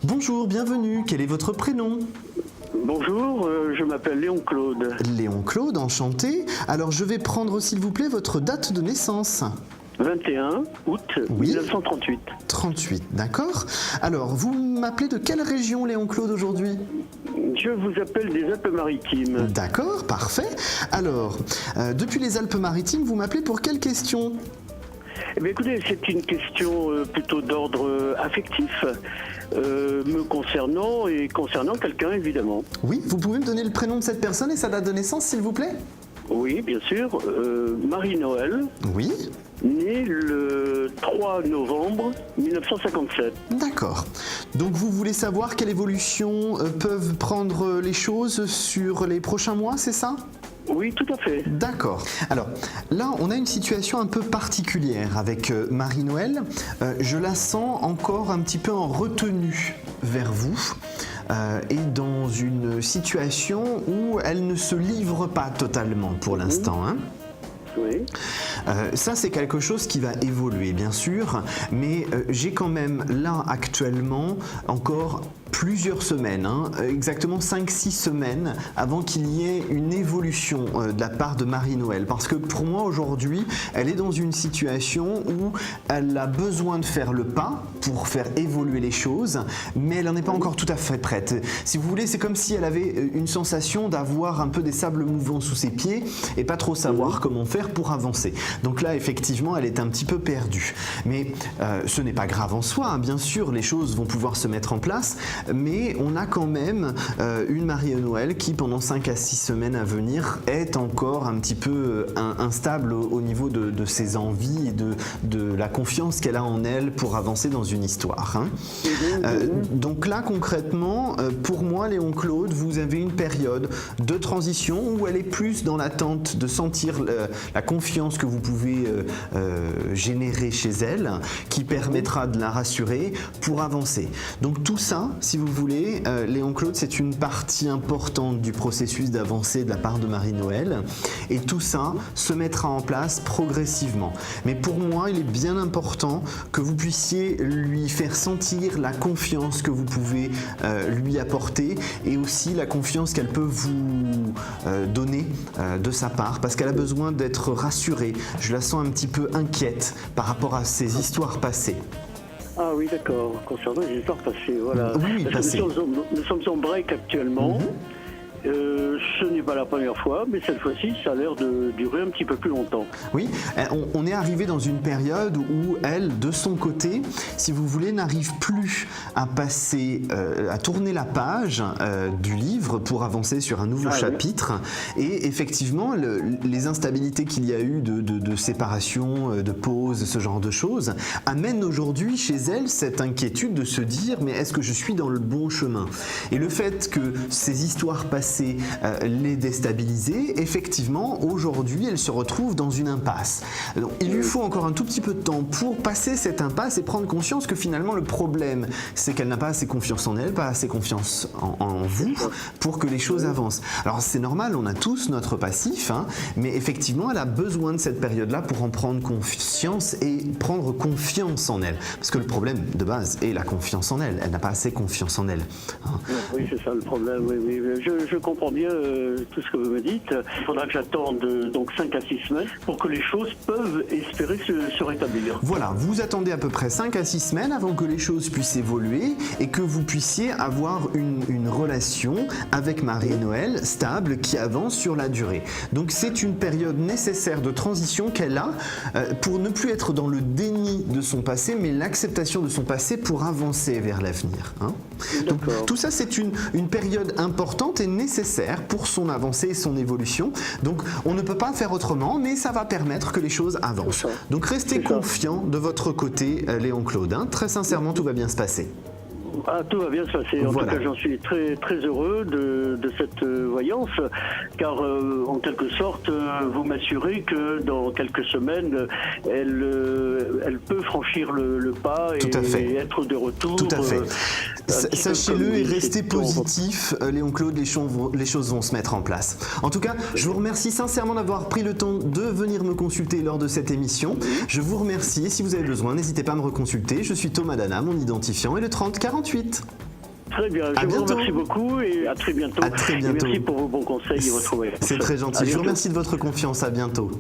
Bonjour, bienvenue. Quel est votre prénom? Bonjour, je m'appelle Léon Claude. Léon Claude, enchanté. Alors je vais prendre s'il vous plaît votre date de naissance. 21 août Oui. 1938. 38, d'accord. Alors vous m'appelez de quelle région Léon Claude aujourd'hui? Je vous appelle des Alpes-Maritimes. D'accord, parfait. Alors, depuis les Alpes-Maritimes, vous m'appelez pour quelle question? Eh bien, écoutez, c'est une question plutôt d'ordre affectif, me concernant et concernant quelqu'un évidemment. Oui, vous pouvez me donner le prénom de cette personne et sa date de naissance s'il vous plaît? Oui, bien sûr. Marie-Noël, Oui. née le 3 novembre 1957. D'accord. Donc vous voulez savoir quelle évolution peuvent prendre les choses sur les prochains mois, c'est ça? Oui, tout à fait. D'accord. Alors là, on a une situation un peu particulière avec Marie-Noël. Je la sens encore un petit peu en retenue vers vous et dans une situation où elle ne se livre pas totalement pour l'instant, hein. Oui. Ça, c'est quelque chose qui va évoluer, bien sûr, mais j'ai quand même là actuellement encore plusieurs semaines, exactement 5-6 semaines avant qu'il y ait une évolution de la part de Marie-Noël. Parce que pour moi aujourd'hui, elle est dans une situation où elle a besoin de faire le pas pour faire évoluer les choses, mais elle n'en est pas encore tout à fait prête. Si vous voulez, c'est comme si elle avait une sensation d'avoir un peu des sables mouvants sous ses pieds et pas trop savoir comment faire pour avancer. Donc là, effectivement, elle est un petit peu perdue. Mais ce n'est pas grave en soi, hein. Bien sûr, les choses vont pouvoir se mettre en place, mais on a quand même une Marie-Noël qui, pendant 5 à 6 semaines à venir, est encore un petit peu instable au niveau de ses envies et de la confiance qu'elle a en elle pour avancer dans une histoire, hein. Donc là, concrètement, pour moi, Léon Claude, vous avez une période de transition où elle est plus dans l'attente de sentir la confiance que vous pouvez générer chez elle, qui permettra de la rassurer pour avancer. Donc tout ça, si vous voulez, Léon Claude, c'est une partie importante du processus d'avancée de la part de Marie-Noël, et tout ça se mettra en place progressivement. Mais pour moi, il est bien important que vous puissiez lui faire sentir la confiance que vous pouvez lui apporter, et aussi la confiance qu'elle peut vous donner de sa part, parce qu'elle a besoin d'être rassurée. Je la sens un petit peu inquiète par rapport à ses histoires passées. Ah oui, d'accord. Concernant les histoires passées, voilà. Oui, passées. Nous sommes en break actuellement. Ce n'est pas la première fois, mais cette fois-ci, ça a l'air de durer un petit peu plus longtemps. Oui, on est arrivé dans une période où elle, de son côté, si vous voulez, n'arrive plus à passer, à tourner la page du livre pour avancer sur un nouveau chapitre. Oui. Et effectivement, les instabilités qu'il y a eu de séparation, de pause, ce genre de choses, amènent aujourd'hui chez elle cette inquiétude de se dire « mais est-ce que je suis dans le bon chemin ?» Et le fait que ces histoires passées les déstabiliser, effectivement, aujourd'hui, elle se retrouve dans une impasse. Donc, il lui faut encore un tout petit peu de temps pour passer cette impasse et prendre conscience que finalement, le problème, c'est qu'elle n'a pas assez confiance en elle, pas assez confiance en vous pour que les choses avancent. Alors, c'est normal, on a tous notre passif, hein, mais effectivement, elle a besoin de cette période-là pour en prendre conscience et prendre confiance en elle. Parce que le problème de base est la confiance en elle. Elle n'a pas assez confiance en elle, hein. Oui, c'est ça le problème. Oui, oui. Je comprends bien tout ce que vous me dites. Il faudra que j'attende donc 5 à 6 semaines pour que les choses peuvent espérer se rétablir. Voilà, vous attendez à peu près 5 à 6 semaines avant que les choses puissent évoluer et que vous puissiez avoir une relation avec Marie-Noël stable qui avance sur la durée. Donc c'est une période nécessaire de transition qu'elle a pour ne plus être dans le déni de son passé, mais l'acceptation de son passé pour avancer vers l'avenir, hein. Donc tout ça, c'est une période importante et nécessaire pour son avancée et son évolution. Donc on ne peut pas faire autrement, mais ça va permettre que les choses avancent. Donc restez confiant de votre côté, Léon Claude, hein. Très sincèrement, tout va bien se passer. Ah, tout va bien se passer. En tout cas, j'en suis très, très heureux de cette voyance, car en quelque sorte, vous m'assurez que dans quelques semaines, elle peut franchir le pas et être de retour. Tout à fait. Sachez-le et restez positif, Léon Claude, les choses vont se mettre en place. En tout cas, je vous remercie sincèrement d'avoir pris le temps de venir me consulter lors de cette émission. Je vous remercie. Si vous avez besoin, n'hésitez pas à me reconsulter. Je suis Thomas Dana, mon identifiant est le 3048. Très bien, je vous remercie beaucoup et à très bientôt. À très bientôt. Et merci pour vos bons conseils et votre voyage. C'est très gentil. Je vous remercie de votre confiance. À bientôt.